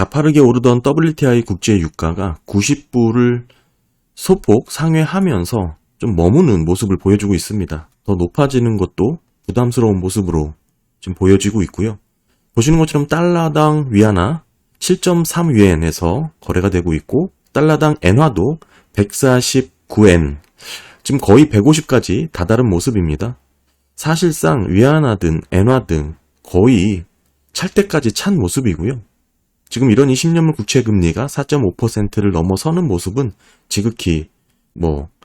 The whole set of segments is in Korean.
가파르게 오르던 WTI 국제 유가가 90불을 소폭 상회하면서 좀 머무는 모습을 보여주고 있습니다. 더 높아지는 것도 부담스러운 모습으로 지금 보여지고 있고요. 보시는 것처럼 달러당 위안화 7.3위엔에서 거래가 되고 있고 달러당 엔화도 149엔, 지금 거의 150까지 다다른 모습입니다. 사실상 위안화든 엔화 등 거의 찰 때까지 찬 모습이고요. 지금 이런 20년물 국채금리가 4.5%를 넘어서는 모습은 지극히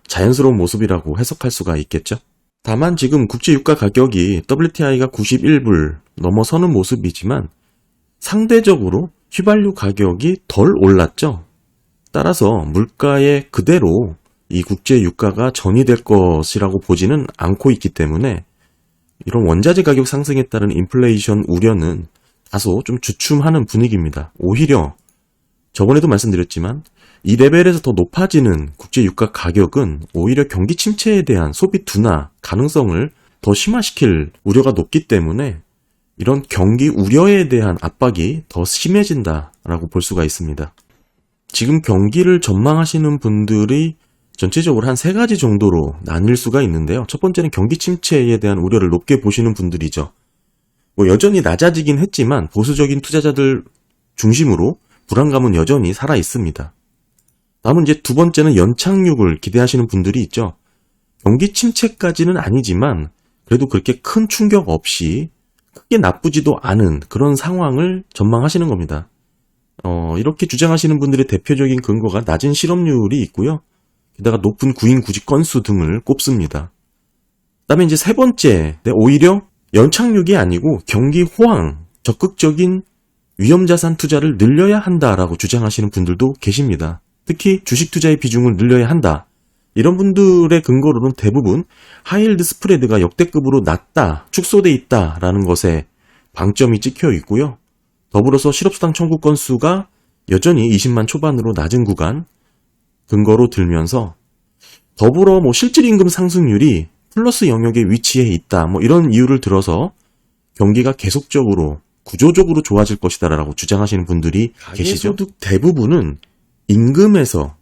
자연스러운 모습이라고 해석할 수가 있겠죠. 다만 지금 국제유가 가격이 WTI가 91불 넘어서는 모습이지만 상대적으로 휘발유 가격이 덜 올랐죠. 따라서 물가에 그대로 이 국제유가가 전이될 것이라고 보지는 않고 있기 때문에 이런 원자재 가격 상승에 따른 인플레이션 우려는 다소 좀 주춤하는 분위기입니다. 오히려 저번에도 말씀드렸지만 이 레벨에서 더 높아지는 국제유가 가격은 오히려 경기 침체에 대한 소비 둔화 가능성을 더 심화시킬 우려가 높기 때문에 이런 경기 우려에 대한 압박이 더 심해진다라고 볼 수가 있습니다. 지금 경기를 전망하시는 분들이 전체적으로 한 3가지 정도로 나뉠 수가 있는데요. 첫 번째는 경기 침체에 대한 우려를 높게 보시는 분들이죠. 여전히 낮아지긴 했지만 보수적인 투자자들 중심으로 불안감은 여전히 살아 있습니다. 다음은 이제 두 번째는 연착륙을 기대하시는 분들이 있죠. 경기 침체까지는 아니지만 그래도 그렇게 큰 충격 없이 크게 나쁘지도 않은 그런 상황을 전망하시는 겁니다. 이렇게 주장하시는 분들의 대표적인 근거가 낮은 실업률이 있고요. 게다가 높은 구인 구직 건수 등을 꼽습니다. 그다음에 이제 세 번째, 오히려 연착륙이 아니고 경기 호황, 적극적인 위험자산 투자를 늘려야 한다라고 주장하시는 분들도 계십니다. 특히 주식 투자의 비중을 늘려야 한다. 이런 분들의 근거로는 대부분 하이힐드 스프레드가 역대급으로 낮다, 축소돼 있다라는 것에 방점이 찍혀 있고요. 더불어서 실업수당 청구 건수가 여전히 20만 초반으로 낮은 구간 근거로 들면서 더불어 실질임금 상승률이 플러스 영역에 위치해 있다. 이런 이유를 들어서 경기가 계속적으로 구조적으로 좋아질 것이다라고 주장하시는 분들이 계시죠. 가계소득 대부분은 임금에서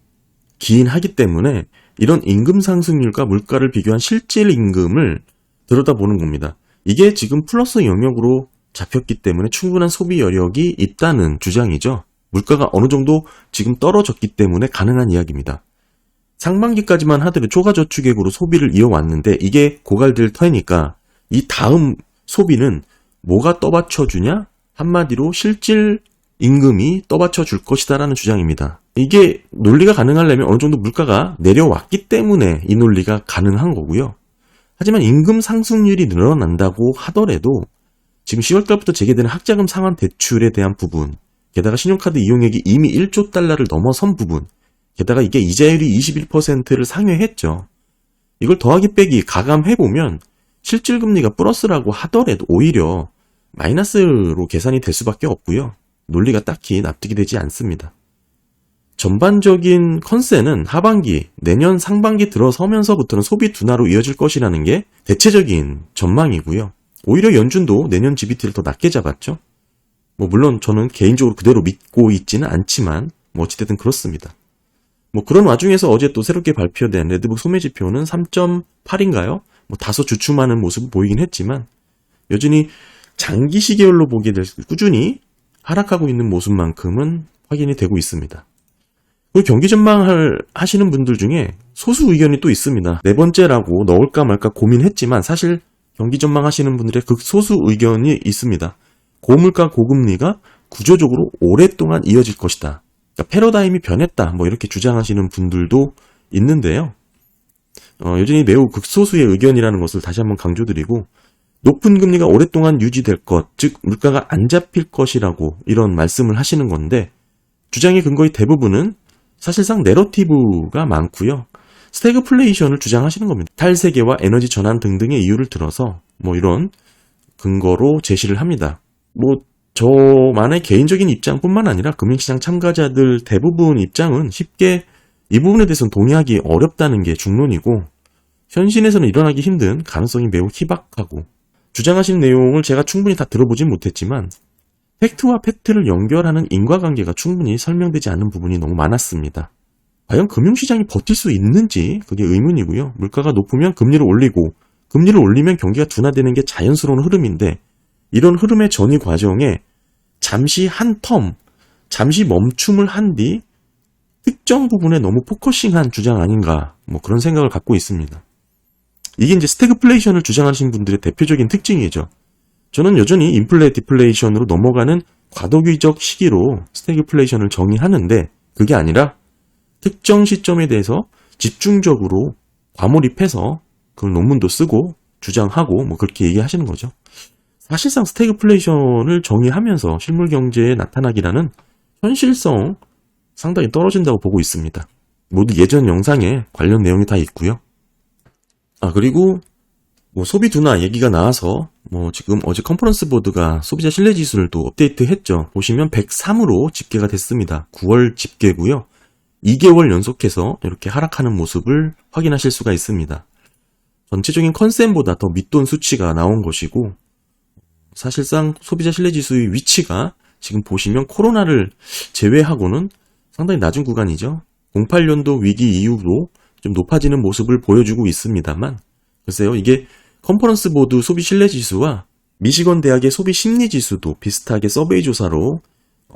기인하기 때문에 이런 임금 상승률과 물가를 비교한 실질 임금을 들여다보는 겁니다. 이게 지금 플러스 영역으로 잡혔기 때문에 충분한 소비 여력이 있다는 주장이죠. 물가가 어느 정도 지금 떨어졌기 때문에 가능한 이야기입니다. 상반기까지만 하더라도 초과저축액으로 소비를 이어왔는데 이게 고갈될 터니까 이 다음 소비는 뭐가 떠받쳐주냐? 한마디로 실질 임금이 떠받쳐줄 것이다 라는 주장입니다. 이게 논리가 가능하려면 어느 정도 물가가 내려왔기 때문에 이 논리가 가능한 거고요. 하지만 임금 상승률이 늘어난다고 하더라도 지금 10월달부터 재개되는 학자금 상환 대출에 대한 부분, 게다가 신용카드 이용액이 이미 1조 달러를 넘어선 부분, 게다가 이게 이자율이 21%를 상회했죠. 이걸 더하기 빼기 가감해보면 실질금리가 플러스라고 하더라도 오히려 마이너스로 계산이 될 수밖에 없고요. 논리가 딱히 납득이 되지 않습니다. 전반적인 컨센은 하반기, 내년 상반기 들어서면서부터는 소비 둔화로 이어질 것이라는 게 대체적인 전망이고요. 오히려 연준도 내년 GBT를 더 낮게 잡았죠. 물론 저는 개인적으로 그대로 믿고 있지는 않지만 어찌됐든 그렇습니다. 그런 와중에서 어제 또 새롭게 발표된 레드북 소매지표는 3.8인가요? 다소 주춤하는 모습을 보이긴 했지만 여전히 장기 시계열로 보게 될 꾸준히 하락하고 있는 모습만큼은 확인이 되고 있습니다. 그리고 경기 전망을 하시는 분들 중에 소수 의견이 또 있습니다. 네 번째라고 넣을까 말까 고민했지만 사실 경기 전망하시는 분들의 극소수 의견이 있습니다. 고물가 고금리가 구조적으로 오랫동안 이어질 것이다. 그러니까 패러다임이 변했다. 이렇게 주장하시는 분들도 있는데요. 여전히 매우 극소수의 의견이라는 것을 다시 한번 강조드리고 높은 금리가 오랫동안 유지될 것, 즉 물가가 안 잡힐 것이라고 이런 말씀을 하시는 건데 주장의 근거의 대부분은 사실상 내러티브가 많고요. 스태그플레이션을 주장하시는 겁니다. 탈세계와 에너지 전환 등등의 이유를 들어서 이런 근거로 제시를 합니다. 저만의 개인적인 입장뿐만 아니라 금융시장 참가자들 대부분 입장은 쉽게 이 부분에 대해서는 동의하기 어렵다는 게 중론이고 현실에서는 일어나기 힘든 가능성이 매우 희박하고 주장하시는 내용을 제가 충분히 다 들어보진 못했지만 팩트와 팩트를 연결하는 인과관계가 충분히 설명되지 않는 부분이 너무 많았습니다. 과연 금융시장이 버틸 수 있는지 그게 의문이고요. 물가가 높으면 금리를 올리고 금리를 올리면 경기가 둔화되는 게 자연스러운 흐름인데 이런 흐름의 전이 과정에 잠시 잠시 멈춤을 한 뒤 특정 부분에 너무 포커싱한 주장 아닌가 그런 생각을 갖고 있습니다. 이게 이제 스태그플레이션을 주장하시는 분들의 대표적인 특징이죠. 저는 여전히 인플레 디플레이션으로 넘어가는 과도기적 시기로 스태그플레이션을 정의하는데 그게 아니라 특정 시점에 대해서 집중적으로 과몰입해서 그 논문도 쓰고 주장하고 그렇게 얘기하시는 거죠. 사실상 스태그플레이션을 정의하면서 실물 경제에 나타나기라는 현실성 상당히 떨어진다고 보고 있습니다. 모두 예전 영상에 관련 내용이 다 있고요. 그리고 소비 둔화 얘기가 나와서 지금 어제 컨퍼런스 보드가 소비자 신뢰 지수를 또 업데이트했죠. 보시면 103으로 집계가 됐습니다. 9월 집계고요. 2개월 연속해서 이렇게 하락하는 모습을 확인하실 수가 있습니다. 전체적인 컨센보다 더 밑돈 수치가 나온 것이고 사실상 소비자 신뢰 지수의 위치가 지금 보시면 코로나를 제외하고는 상당히 낮은 구간이죠. 08년도 위기 이후로 좀 높아지는 모습을 보여주고 있습니다만 글쎄요, 이게 컨퍼런스 보드 소비 신뢰 지수와 미시건 대학의 소비 심리 지수도 비슷하게 서베이 조사로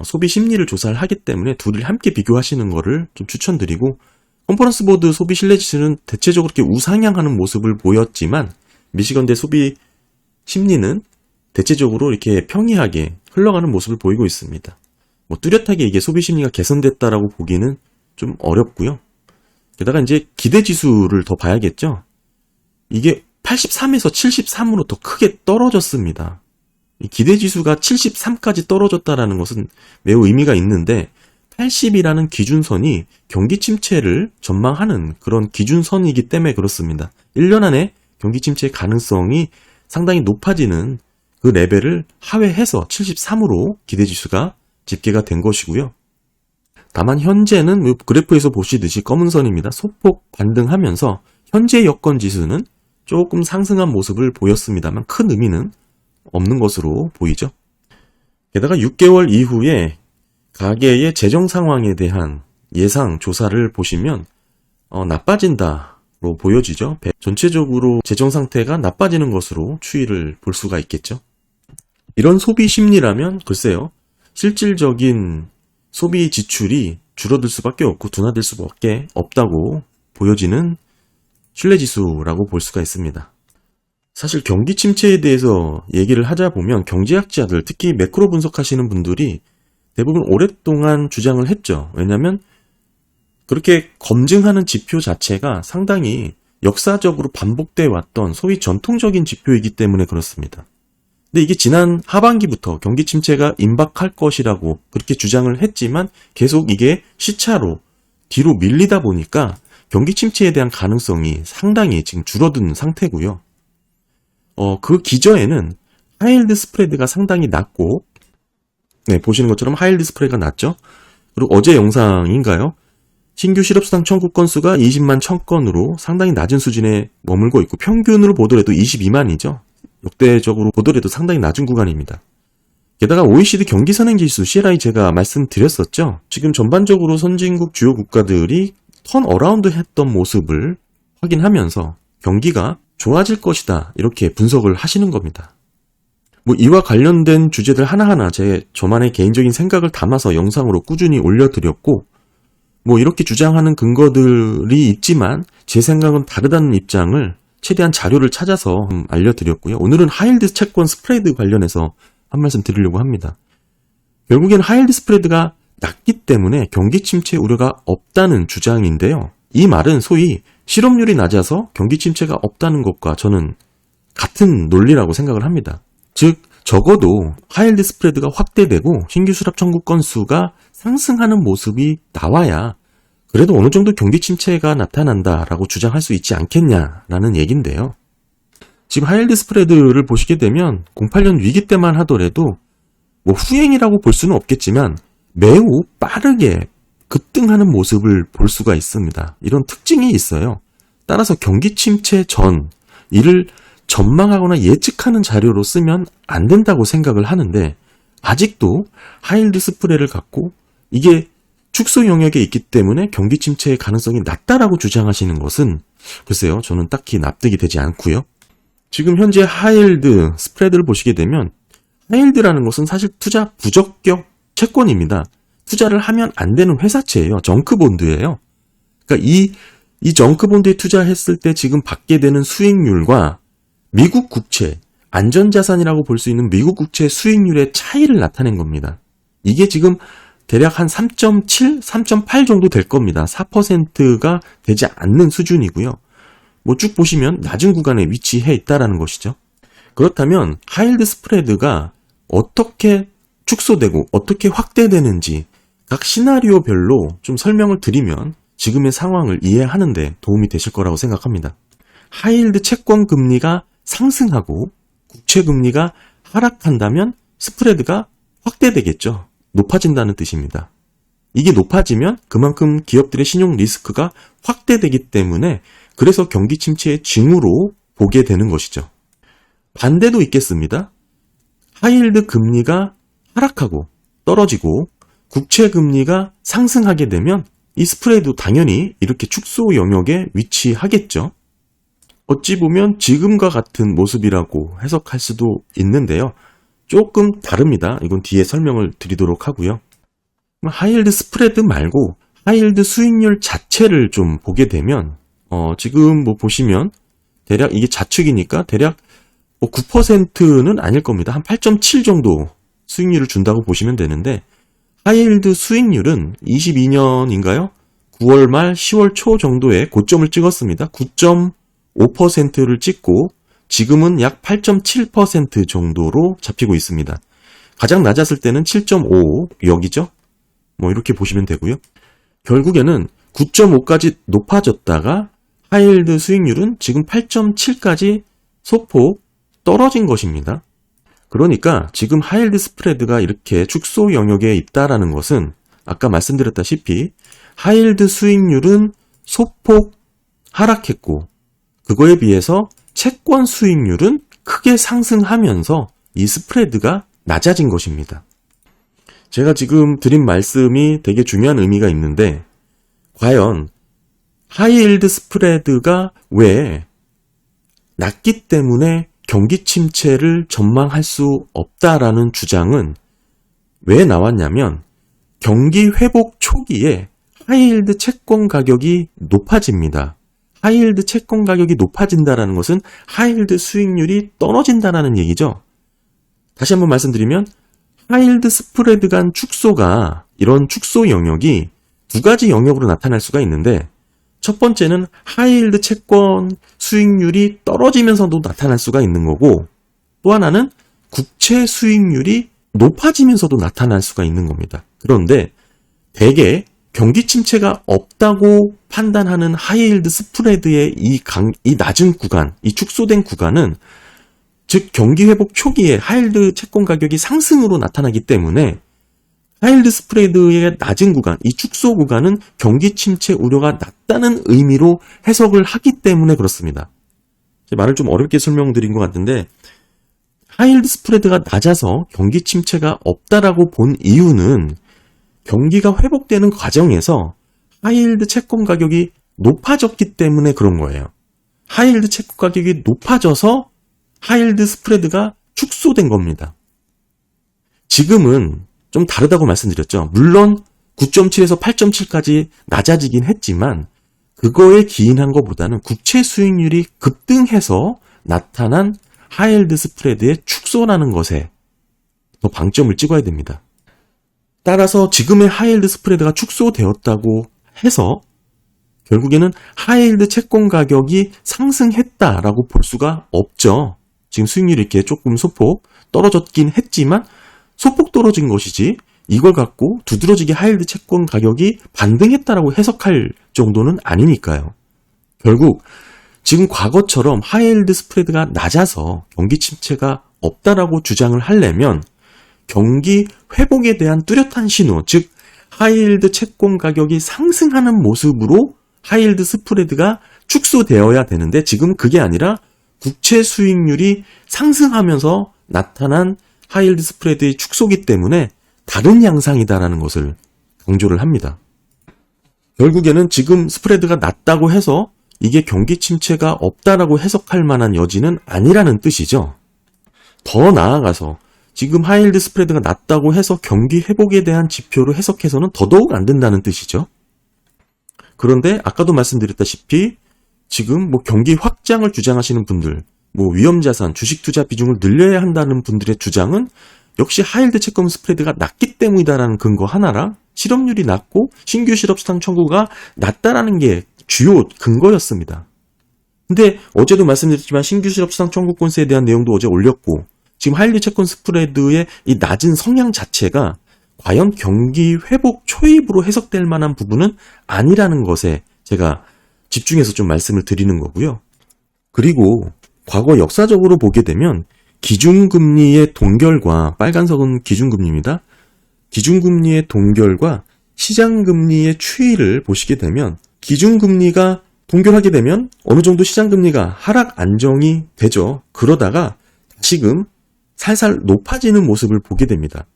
소비 심리를 조사를 하기 때문에 둘을 함께 비교하시는 거를 좀 추천드리고 컨퍼런스 보드 소비 신뢰 지수는 대체적으로 이렇게 우상향하는 모습을 보였지만 미시건대 소비 심리는 대체적으로 이렇게 평이하게 흘러가는 모습을 보이고 있습니다. 뚜렷하게 이게 소비 심리가 개선됐다라고 보기는 좀 어렵고요. 게다가 이제 기대 지수를 더 봐야겠죠. 이게 83에서 73으로 더 크게 떨어졌습니다. 이 기대 지수가 73까지 떨어졌다라는 것은 매우 의미가 있는데 80이라는 기준선이 경기 침체를 전망하는 그런 기준선이기 때문에 그렇습니다. 1년 안에 경기 침체의 가능성이 상당히 높아지는 그 레벨을 하회해서 73으로 기대 지수가 집계가 된 것이고요. 다만 현재는 그래프에서 보시듯이 검은 선입니다. 소폭 반등하면서 현재 여건 지수는 조금 상승한 모습을 보였습니다만 큰 의미는 없는 것으로 보이죠. 게다가 6개월 이후에 가계의 재정 상황에 대한 예상 조사를 보시면 나빠진다로 보여지죠. 전체적으로 재정 상태가 나빠지는 것으로 추이를 볼 수가 있겠죠. 이런 소비 심리라면 글쎄요. 실질적인 소비 지출이 줄어들 수밖에 없고 둔화될 수밖에 없다고 보여지는 신뢰지수라고 볼 수가 있습니다. 사실 경기 침체에 대해서 얘기를 하자 보면 경제학자들, 특히 매크로 분석하시는 분들이 대부분 오랫동안 주장을 했죠. 왜냐하면 그렇게 검증하는 지표 자체가 상당히 역사적으로 반복되어 왔던 소위 전통적인 지표이기 때문에 그렇습니다. 근데 이게 지난 하반기부터 경기 침체가 임박할 것이라고 그렇게 주장을 했지만 계속 이게 시차로 뒤로 밀리다 보니까 경기 침체에 대한 가능성이 상당히 지금 줄어든 상태고요. 그 기저에는 하이힐드 스프레드가 상당히 낮고, 네, 보시는 것처럼 하이힐드 스프레드가 낮죠? 그리고 어제 영상인가요? 신규 실업수당 청구 건수가 20만 1000건으로 상당히 낮은 수준에 머물고 있고, 평균으로 보더라도 22만이죠. 역대적으로 보더라도 상당히 낮은 구간입니다. 게다가 OECD 경기선행지수 CLI 제가 말씀드렸었죠. 지금 전반적으로 선진국 주요 국가들이 턴어라운드 했던 모습을 확인하면서 경기가 좋아질 것이다 이렇게 분석을 하시는 겁니다. 이와 관련된 주제들 하나하나 저만의 개인적인 생각을 담아서 영상으로 꾸준히 올려드렸고 이렇게 주장하는 근거들이 있지만 제 생각은 다르다는 입장을 최대한 자료를 찾아서 알려드렸고요. 오늘은 하이힐드 채권 스프레드 관련해서 한 말씀 드리려고 합니다. 결국엔 하이힐드 스프레드가 낮기 때문에 경기 침체 우려가 없다는 주장인데요. 이 말은 소위 실업률이 낮아서 경기 침체가 없다는 것과 저는 같은 논리라고 생각을 합니다. 즉 적어도 하이힐드 스프레드가 확대되고 신규 실업 청구 건수가 상승하는 모습이 나와야 그래도 어느 정도 경기 침체가 나타난다라고 주장할 수 있지 않겠냐라는 얘기인데요. 지금 하이힐드 스프레드를 보시게 되면 08년 위기 때만 하더라도 후행이라고 볼 수는 없겠지만 매우 빠르게 급등하는 모습을 볼 수가 있습니다. 이런 특징이 있어요. 따라서 경기 침체 전 이를 전망하거나 예측하는 자료로 쓰면 안 된다고 생각을 하는데 아직도 하이힐드 스프레드를 갖고 이게 축소 영역에 있기 때문에 경기 침체의 가능성이 낮다라고 주장하시는 것은 글쎄요, 저는 딱히 납득이 되지 않고요. 지금 현재 하이힐드 스프레드를 보시게 되면 하이힐드라는 것은 사실 투자 부적격 채권입니다. 투자를 하면 안 되는 회사채예요. 정크본드예요. 그러니까 이 정크본드에 투자했을 때 지금 받게 되는 수익률과 미국 국채, 안전자산이라고 볼 수 있는 미국 국채 수익률의 차이를 나타낸 겁니다. 이게 지금 대략 한 3.7, 3.8 정도 될 겁니다. 4%가 되지 않는 수준이고요. 뭐 쭉 보시면 낮은 구간에 위치해 있다라는 것이죠. 그렇다면 하이힐드 스프레드가 어떻게 축소되고 어떻게 확대되는지 각 시나리오별로 좀 설명을 드리면 지금의 상황을 이해하는 데 도움이 되실 거라고 생각합니다. 하이힐드 채권 금리가 상승하고 국채 금리가 하락한다면 스프레드가 확대되겠죠. 높아진다는 뜻입니다. 이게 높아지면 그만큼 기업들의 신용 리스크가 확대되기 때문에 그래서 경기 침체의 징후로 보게 되는 것이죠. 반대도 있겠습니다. 하이힐드 금리가 하락하고 떨어지고 국채 금리가 상승하게 되면 이 스프레드도 당연히 이렇게 축소 영역에 위치하겠죠. 어찌 보면 지금과 같은 모습이라고 해석할 수도 있는데요. 조금 다릅니다. 이건 뒤에 설명을 드리도록 하고요. 하이힐드 스프레드 말고 하이힐드 수익률 자체를 좀 보게 되면 지금 뭐 보시면 대략 이게 좌측이니까 대략 9%는 아닐 겁니다. 한 8.7 정도 수익률을 준다고 보시면 되는데 하이힐드 수익률은 22년인가요? 9월 말 10월 초 정도에 고점을 찍었습니다. 9.5%를 찍고 지금은 약 8.7% 정도로 잡히고 있습니다. 가장 낮았을 때는 7.5 여기죠? 뭐 이렇게 보시면 되고요. 결국에는 9.5까지 높아졌다가 하이힐드 수익률은 지금 8.7까지 소폭 떨어진 것입니다. 그러니까 지금 하이힐드 스프레드가 이렇게 축소 영역에 있다라는 것은 아까 말씀드렸다시피 하이힐드 수익률은 소폭 하락했고 그거에 비해서 채권 수익률은 크게 상승하면서 이 스프레드가 낮아진 것입니다. 제가 지금 드린 말씀이 되게 중요한 의미가 있는데 과연 하이힐드 스프레드가 왜 낮기 때문에 경기 침체를 전망할 수 없다라는 주장은 왜 나왔냐면 경기 회복 초기에 하이힐드 채권 가격이 높아집니다. 하이힐드 채권 가격이 높아진다는 것은 하이힐드 수익률이 떨어진다는 얘기죠. 다시 한번 말씀드리면 하이힐드 스프레드 간 축소가 이런 축소 영역이 두 가지 영역으로 나타날 수가 있는데 첫 번째는 하이힐드 채권 수익률이 떨어지면서도 나타날 수가 있는 거고 또 하나는 국채 수익률이 높아지면서도 나타날 수가 있는 겁니다. 그런데 대개 경기 침체가 없다고 판단하는 하이힐드 스프레드의 이 낮은 구간, 이 축소된 구간은 즉 경기 회복 초기에 하이힐드 채권 가격이 상승으로 나타나기 때문에 하이힐드 스프레드의 낮은 구간, 이 축소 구간은 경기 침체 우려가 낮다는 의미로 해석을 하기 때문에 그렇습니다. 말을 좀 어렵게 설명드린 것 같은데 하이힐드 스프레드가 낮아서 경기 침체가 없다라고 본 이유는 경기가 회복되는 과정에서 하이힐드 채권 가격이 높아졌기 때문에 그런 거예요. 하이힐드 채권 가격이 높아져서 하이힐드 스프레드가 축소된 겁니다. 지금은 좀 다르다고 말씀드렸죠. 물론 9.7에서 8.7까지 낮아지긴 했지만 그거에 기인한 것보다는 국채 수익률이 급등해서 나타난 하이힐드 스프레드의 축소라는 것에 더 방점을 찍어야 됩니다. 따라서 지금의 하이힐드 스프레드가 축소되었다고 해서 결국에는 하이힐드 채권 가격이 상승했다라고 볼 수가 없죠. 지금 수익률이 이렇게 조금 소폭 떨어졌긴 했지만 소폭 떨어진 것이지 이걸 갖고 두드러지게 하이힐드 채권 가격이 반등했다라고 해석할 정도는 아니니까요. 결국 지금 과거처럼 하이힐드 스프레드가 낮아서 경기 침체가 없다라고 주장을 하려면 경기 회복에 대한 뚜렷한 신호, 즉 하이힐드 채권 가격이 상승하는 모습으로 하이힐드 스프레드가 축소되어야 되는데 지금 그게 아니라 국채 수익률이 상승하면서 나타난 하이힐드 스프레드의 축소기 때문에 다른 양상이다라는 것을 강조를 합니다. 결국에는 지금 스프레드가 낮다고 해서 이게 경기 침체가 없다라고 해석할 만한 여지는 아니라는 뜻이죠. 더 나아가서 지금 하이힐드 스프레드가 낮다고 해서 경기 회복에 대한 지표로 해석해서는 더더욱 안 된다는 뜻이죠. 그런데 아까도 말씀드렸다시피 지금 경기 확장을 주장하시는 분들, 위험자산, 주식 투자 비중을 늘려야 한다는 분들의 주장은 역시 하이힐드 채권 스프레드가 낮기 때문이다라는 근거 하나랑 실업률이 낮고 신규 실업수당 청구가 낮다라는 게 주요 근거였습니다. 근데 어제도 말씀드렸지만 신규 실업수당 청구 건수에 대한 내용도 어제 올렸고 지금 하이힐드 채권 스프레드의 이 낮은 성향 자체가 과연 경기 회복 초입으로 해석될 만한 부분은 아니라는 것에 제가 집중해서 좀 말씀을 드리는 거고요. 그리고 과거 역사적으로 보게 되면 기준금리의 동결과 빨간색은 기준금리입니다. 기준금리의 동결과 시장금리의 추이를 보시게 되면 기준금리가 동결하게 되면 어느 정도 시장금리가 하락 안정이 되죠. 그러다가 다시금 살살 높아지는 모습을 보게 됩니다.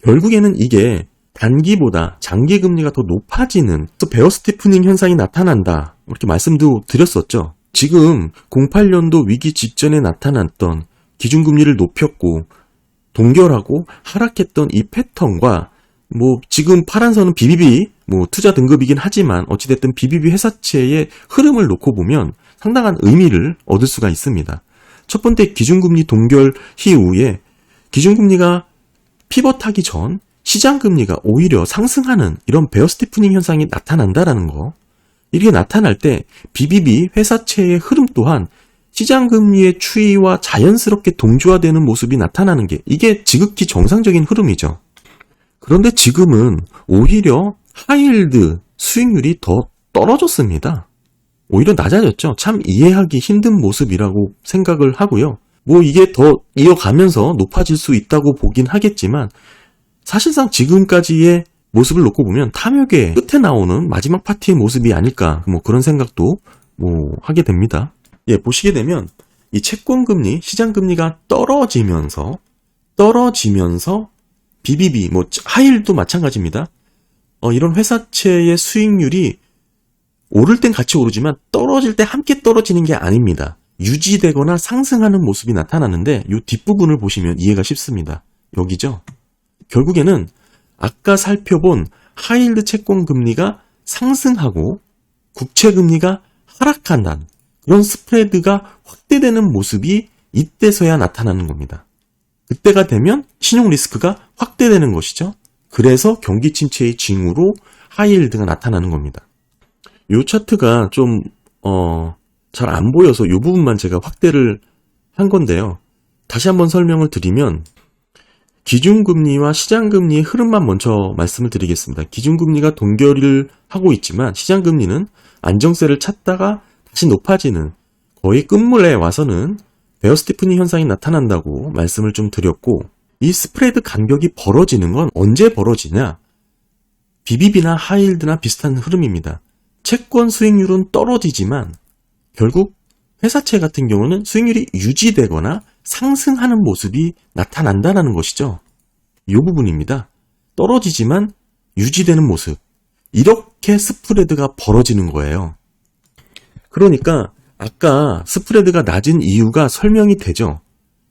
결국에는 이게 단기보다 장기금리가 더 높아지는 베어 스티프닝 현상이 나타난다. 이렇게 말씀도 드렸었죠. 지금 08년도 위기 직전에 나타났던 기준금리를 높였고 동결하고 하락했던 이 패턴과 지금 파란 선은 BBB 투자 등급이긴 하지만 어찌됐든 BBB 회사채의 흐름을 놓고 보면 상당한 의미를 얻을 수가 있습니다. 첫 번째 기준금리 동결 이후에 기준금리가 피벗하기 전 시장금리가 오히려 상승하는 이런 베어 스티프닝 현상이 나타난다라는 거. 이렇게 나타날 때 BBB 회사채의 흐름 또한 시장금리의 추이와 자연스럽게 동조화되는 모습이 나타나는 게 이게 지극히 정상적인 흐름이죠. 그런데 지금은 오히려 하이힐드 수익률이 더 떨어졌습니다. 오히려 낮아졌죠. 참 이해하기 힘든 모습이라고 생각을 하고요. 이게 더 이어가면서 높아질 수 있다고 보긴 하겠지만 사실상 지금까지의 모습을 놓고 보면 탐욕의 끝에 나오는 마지막 파티의 모습이 아닐까 그런 생각도 하게 됩니다. 보시게 되면 이 채권금리, 시장금리가 떨어지면서 BBB, 하이힐도 마찬가지입니다. 이런 회사채의 수익률이 오를 땐 같이 오르지만 떨어질 때 함께 떨어지는 게 아닙니다. 유지되거나 상승하는 모습이 나타나는데 이 뒷부분을 보시면 이해가 쉽습니다. 여기죠. 결국에는 아까 살펴본 하이힐드 채권금리가 상승하고 국채금리가 하락한다는 그런 스프레드가 확대되는 모습이 이때서야 나타나는 겁니다. 그때가 되면 신용 리스크가 확대되는 것이죠. 그래서 경기 침체의 징후로 하이힐드가 나타나는 겁니다. 이 차트가 좀 잘 안 보여서 이 부분만 제가 확대를 한 건데요. 다시 한번 설명을 드리면 기준금리와 시장금리의 흐름만 먼저 말씀을 드리겠습니다. 기준금리가 동결을 하고 있지만 시장금리는 안정세를 찾다가 다시 높아지는 거의 끝물에 와서는 베어 스티프닝 현상이 나타난다고 말씀을 좀 드렸고 이 스프레드 간격이 벌어지는 건 언제 벌어지냐? BBB나 하이힐드나 비슷한 흐름입니다. 채권 수익률은 떨어지지만 결국 회사채 같은 경우는 수익률이 유지되거나 상승하는 모습이 나타난다는 것이죠. 이 부분입니다. 떨어지지만 유지되는 모습. 이렇게 스프레드가 벌어지는 거예요. 그러니까 아까 스프레드가 낮은 이유가 설명이 되죠.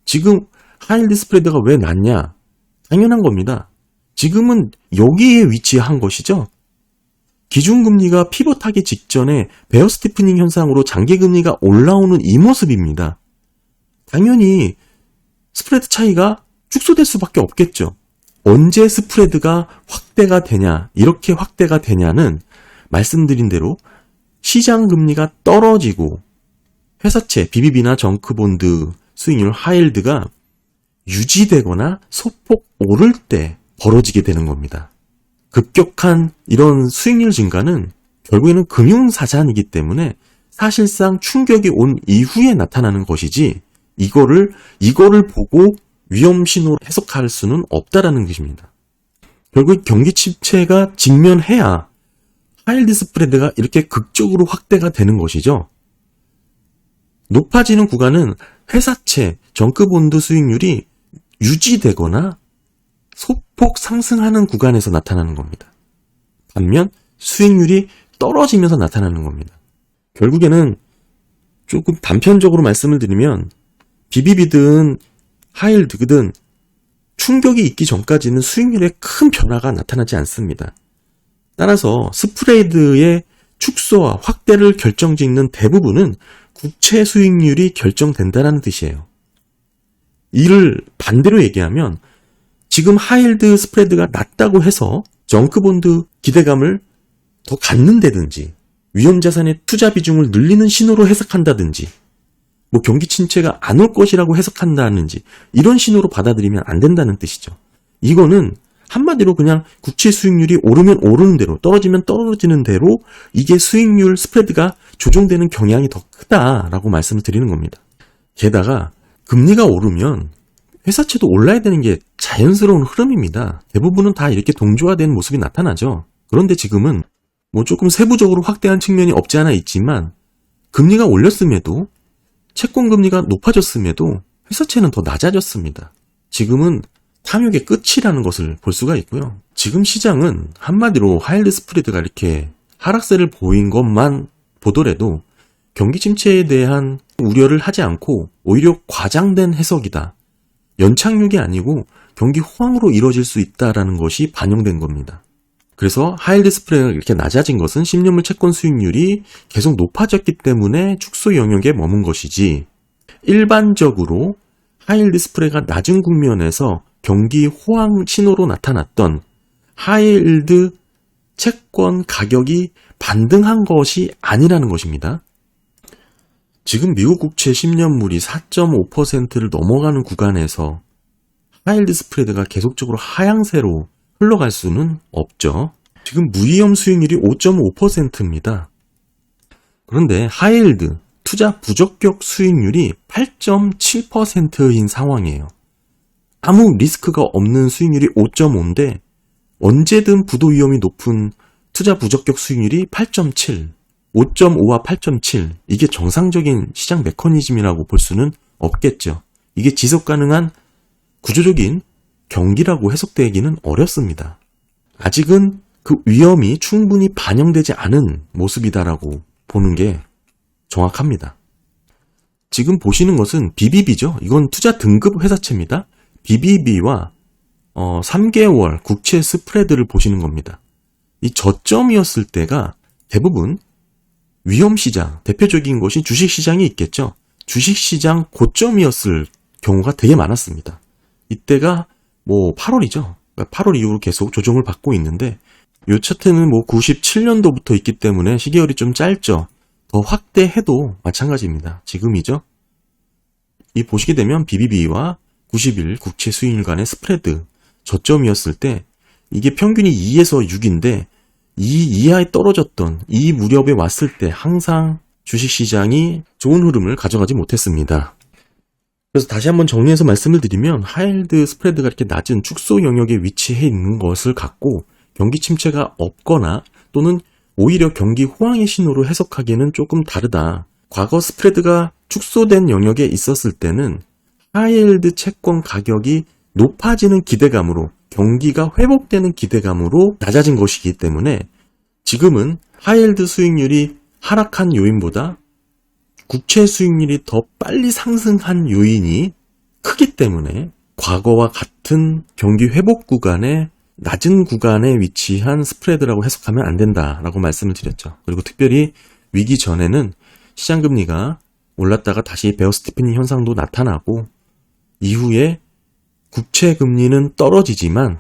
지금 하이힐드 스프레드가 왜 낮냐? 당연한 겁니다. 지금은 여기에 위치한 것이죠. 기준금리가 피벗하기 직전에 베어 스티프닝 현상으로 장기금리가 올라오는 이 모습입니다. 당연히 스프레드 차이가 축소될 수밖에 없겠죠. 언제 스프레드가 확대가 되냐, 이렇게 확대가 되냐는 말씀드린 대로 시장금리가 떨어지고 회사채, BBB나 정크본드 수익률 하이힐드가 유지되거나 소폭 오를 때 벌어지게 되는 겁니다. 급격한 이런 수익률 증가는 결국에는 금융사잔이기 때문에 사실상 충격이 온 이후에 나타나는 것이지 이거를 보고 위험신호로 해석할 수는 없다라는 것입니다. 결국 경기 침체가 직면해야 하이힐드 스프레드가 이렇게 극적으로 확대가 되는 것이죠. 높아지는 구간은 회사채, 정크본드 수익률이 유지되거나 소폭 상승하는 구간에서 나타나는 겁니다. 반면 수익률이 떨어지면서 나타나는 겁니다. 결국에는 조금 단편적으로 말씀을 드리면 BBB든 하이힐드든 충격이 있기 전까지는 수익률에 큰 변화가 나타나지 않습니다. 따라서 스프레드의 축소와 확대를 결정짓는 대부분은 국채 수익률이 결정된다는 뜻이에요. 이를 반대로 얘기하면 지금 하이힐드 스프레드가 낮다고 해서 정크본드 기대감을 더 갖는다든지 위험자산의 투자 비중을 늘리는 신호로 해석한다든지 뭐 경기 침체가 안 올 것이라고 해석한다든지 이런 신호로 받아들이면 안 된다는 뜻이죠. 이거는 한마디로 그냥 국채 수익률이 오르면 오르는 대로 떨어지면 떨어지는 대로 이게 수익률 스프레드가 조정되는 경향이 더 크다라고 말씀을 드리는 겁니다. 게다가 금리가 오르면 회사채도 올라야 되는 게 자연스러운 흐름입니다. 대부분은 다 이렇게 동조화된 모습이 나타나죠. 그런데 지금은 뭐 조금 세부적으로 확대한 측면이 없지 않아 있지만 금리가 올렸음에도 채권 금리가 높아졌음에도 회사채는 더 낮아졌습니다. 지금은 탐욕의 끝이라는 것을 볼 수가 있고요. 지금 시장은 한마디로 하이힐드 스프레드가 이렇게 하락세를 보인 것만 보더라도 경기 침체에 대한 우려를 하지 않고 오히려 과장된 해석이다. 연착륙이 아니고 경기 호황으로 이뤄질 수 있다는 것이 반영된 겁니다. 그래서 하이힐드 스프레드가 이렇게 낮아진 것은 10년물 채권 수익률이 계속 높아졌기 때문에 축소 영역에 머문 것이지 일반적으로 하이힐드 스프레드가 낮은 국면에서 경기 호황 신호로 나타났던 하이힐드 채권 가격이 반등한 것이 아니라는 것입니다. 지금 미국 국채 10년물이 4.5%를 넘어가는 구간에서 하이힐드 스프레드가 계속적으로 하향세로 흘러갈 수는 없죠. 지금 무위험 수익률이 5.5%입니다. 그런데 하이힐드 투자 부적격 수익률이 8.7%인 상황이에요. 아무 리스크가 없는 수익률이 5.5인데 언제든 부도 위험이 높은 투자 부적격 수익률이 8.7, 5.5와 8.7 이게 정상적인 시장 메커니즘이라고 볼 수는 없겠죠. 이게 지속 가능한 구조적인 경기라고 해석되기는 어렵습니다. 아직은 그 위험이 충분히 반영되지 않은 모습이다라고 보는 게 정확합니다. 지금 보시는 것은 BBB죠. 이건 투자 등급 회사채입니다. BBB와 3개월 국채 스프레드를 보시는 겁니다. 이 저점이었을 때가 대부분 위험시장, 대표적인 것이 주식시장이 있겠죠. 주식시장 고점이었을 경우가 되게 많았습니다. 이때가 뭐 8월이죠. 그러니까 8월 이후로 계속 조정을 받고 있는데 이 차트는 뭐 97년도부터 있기 때문에 시계열이 좀 짧죠. 더 확대해도 마찬가지입니다. 지금이죠. 이 보시게 되면 BBB와 90일 국채 수익률 간의 스프레드 저점이었을 때 이게 평균이 2에서 6인데 이 이하에 떨어졌던 이 무렵에 왔을 때 항상 주식시장이 좋은 흐름을 가져가지 못했습니다. 그래서 다시 한번 정리해서 말씀을 드리면 하이힐드 스프레드가 이렇게 낮은 축소 영역에 위치해 있는 것을 갖고 경기 침체가 없거나 또는 오히려 경기 호황의 신호로 해석하기에는 조금 다르다. 과거 스프레드가 축소된 영역에 있었을 때는 하이힐드 채권 가격이 높아지는 기대감으로 경기가 회복되는 기대감으로 낮아진 것이기 때문에 지금은 하이힐드 수익률이 하락한 요인보다 국채 수익률이 더 빨리 상승한 요인이 크기 때문에 과거와 같은 경기 회복 구간에 낮은 구간에 위치한 스프레드라고 해석하면 안 된다라고 말씀을 드렸죠. 그리고 특별히 위기 전에는 시장금리가 올랐다가 다시 베어 스티프닝 현상도 나타나고 이후에 국채 금리는 떨어지지만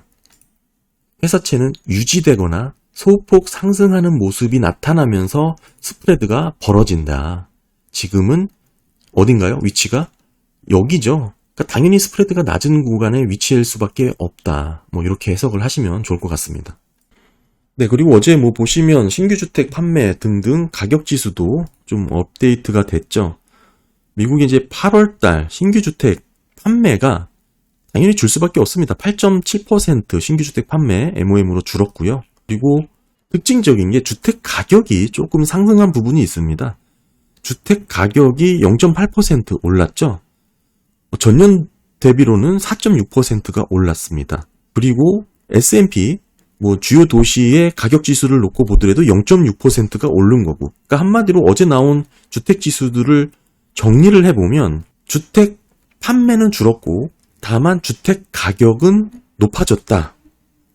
회사채는 유지되거나 소폭 상승하는 모습이 나타나면서 스프레드가 벌어진다. 지금은 어딘가요? 위치가 여기죠. 그러니까 당연히 스프레드가 낮은 구간에 위치할 수밖에 없다. 뭐 이렇게 해석을 하시면 좋을 것 같습니다. 네, 그리고 어제 뭐 보시면 신규 주택 판매 등등 가격 지수도 좀 업데이트가 됐죠. 미국의 이제 8월달 신규 주택 판매가 당연히 줄 수밖에 없습니다. 8.7% 신규 주택 판매 MOM으로 줄었고요. 그리고 특징적인 게 주택 가격이 조금 상승한 부분이 있습니다. 주택 가격이 0.8% 올랐죠. 전년 대비로는 4.6%가 올랐습니다. 그리고 S&P 주요 도시의 가격 지수를 놓고 보더라도 0.6%가 오른 거고, 그러니까 한마디로 어제 나온 주택 지수들을 정리를 해보면 주택 판매는 줄었고 다만 주택 가격은 높아졌다,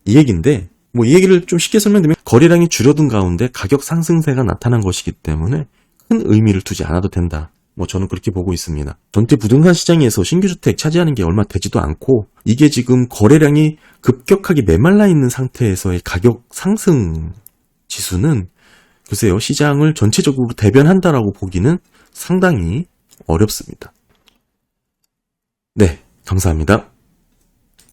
이 얘기인데, 이 얘기를 좀 쉽게 설명드리면 거래량이 줄어든 가운데 가격 상승세가 나타난 것이기 때문에 큰 의미를 두지 않아도 된다. 저는 그렇게 보고 있습니다. 전체 부동산 시장에서 신규 주택 차지하는 게 얼마 되지도 않고, 이게 지금 거래량이 급격하게 메말라 있는 상태에서의 가격 상승 지수는 글쎄요, 시장을 전체적으로 대변한다라고 보기는 상당히 어렵습니다. 네, 감사합니다.